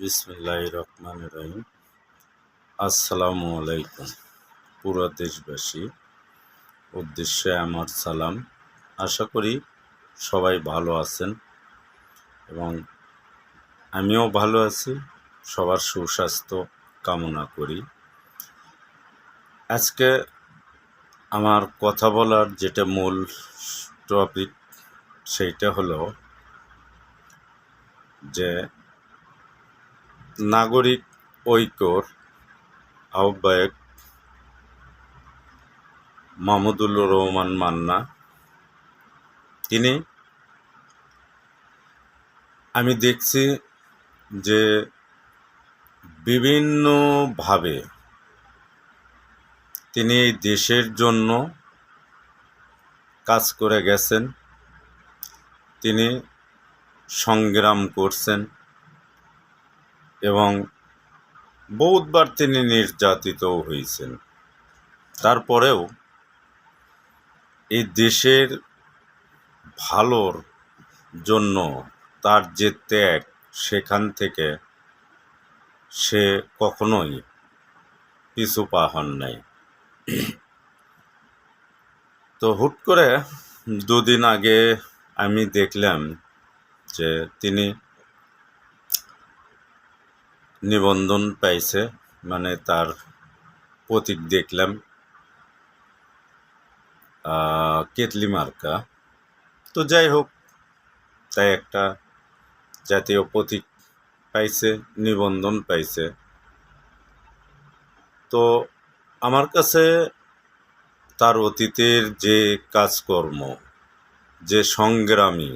বিসমিল্লাহির রহমানির রহিম। আসসালামু আলাইকুম। পুরো দেশবাসী উদ্দেশ্যে আমার সালাম। আশা করি সবাই ভালো আছেন এবং আমিও ভালো আছি। সবার সুস্বাস্থ্য কামনা করি। আজকে আমার কথা বলার যেটা মূল টপিক সেইটা হলো যে নাগরিক ঐক্যর আহ্বায়ক মাহমুদুর রহমান মান্না, আমি দেখছি যে বিভিন্নভাবে তিনি এই দেশের জন্য কাজ করে গেছেন। তিনি সংগ্রাম করছেন এবং বহুতবার তিনি নির্যাতিতও হয়েছেন। তারপরেও এই দেশের ভালোর জন্য তার যে ত্যাগ, সেখান থেকে সে কখনোই পিছু পা হন নাই। তো হুট করে দুদিন আগে আমি দেখলাম যে তিনি নিবন্ধন পাইছে, মানে তার প্রতীক দেখলাম কেতলি মার্কা। তো যাই হোক, তাই একটা জাতীয় প্রতীক পাইছে, নিবন্ধন পাইছে। তো আমার কাছে তার অতীতের যে কাজকর্ম, যে সংগ্রামী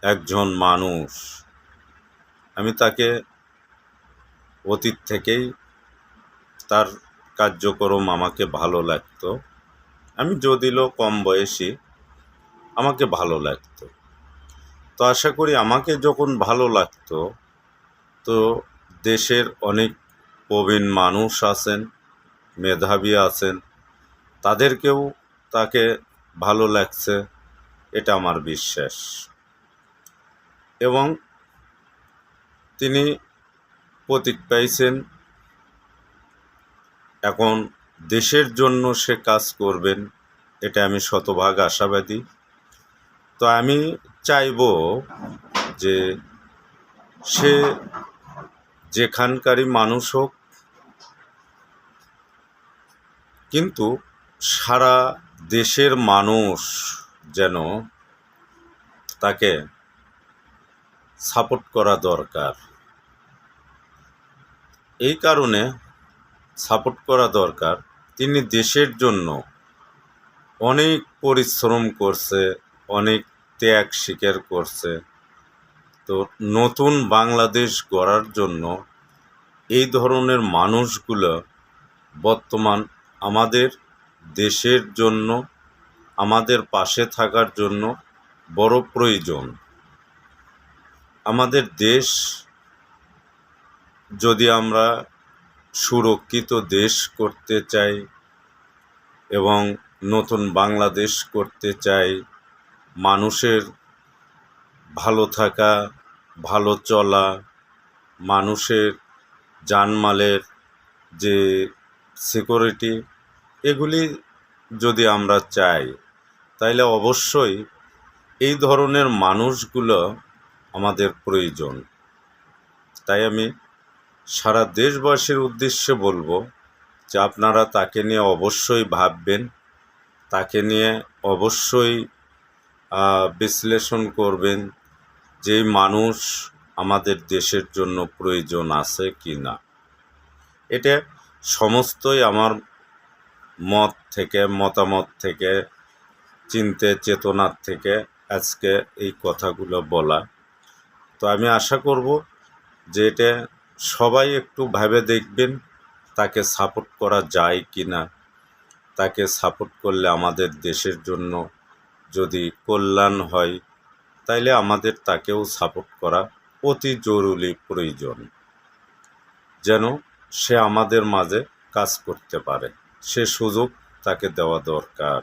একজন মানুষ, আমি তাকে অতীত থেকেই তার কার্যক্রম আমাকে ভালো লাগতো। আমি যদিও কম বয়সী, আমাকে ভালো লাগতো। তো আশা করি আমাকে যখন ভালো লাগতো, তো দেশের অনেক প্রবীণ মানুষ আছেন, মেধাবী আছেন, তাদেরকেও তাকে ভালো লাগছে, এটা আমার বিশ্বাস। এবং তিনি প্রতীক পাইছেন, এখন দেশের জন্য সে কাজ করবেন, এটা আমি শতভাগ আশাবাদী। তো আমি চাইব যে সে যেখানকারই মানুষ হোক, কিন্তু সারা দেশের মানুষ যেন তাকে সাপোর্ট করা দরকার। এই কারণে সাপোর্ট করা দরকার, তিনি দেশের জন্য অনেক পরিশ্রম করছে, অনেক ত্যাগ স্বীকার করছে। তো নতুন বাংলাদেশ গড়ার জন্য এই ধরনের মানুষগুলো বর্তমান আমাদের দেশের জন্য, আমাদের পাশে থাকার জন্য বড় প্রয়োজন। আমাদের দেশ যদি আমরা সুরক্ষিত দেশ করতে চাই এবং নতুন বাংলাদেশ করতে চাই, মানুষের ভালো থাকা, ভালো চলা, মানুষের জানমালের যে সিকিউরিটি, এগুলি যদি আমরা চাই, তাইলে অবশ্যই এই ধরনের মানুষগুলো আমাদের প্রয়োজন। তাই আমি সারা দেশবাসীর উদ্দেশ্যে বলবো যে আপনারা তাকে নিয়ে অবশ্যই ভাববেন, তাকে নিয়ে অবশ্যই বিশ্লেষণ করবেন যে মানুষ আমাদের দেশের জন্য প্রয়োজন আছে কি না। এটা সমস্তই আমার মতামত থেকে, চিন্তা চেতনার থেকে আজকে এই কথাগুলো বলা। তো আমি আশা করব যে এটা সবাই একটু ভেবে দেখবেন, তাকে সাপোর্ট করা যায় কি না। তাকে সাপোর্ট করলে আমাদের দেশের জন্য যদি কল্যাণ হয়, তাইলে আমাদের তাকেও সাপোর্ট করা অতি জরুরি প্রয়োজন, যেন সে আমাদের মাঝে কাজ করতে পারে। সে সুযোগ তাকে দেওয়া দরকার।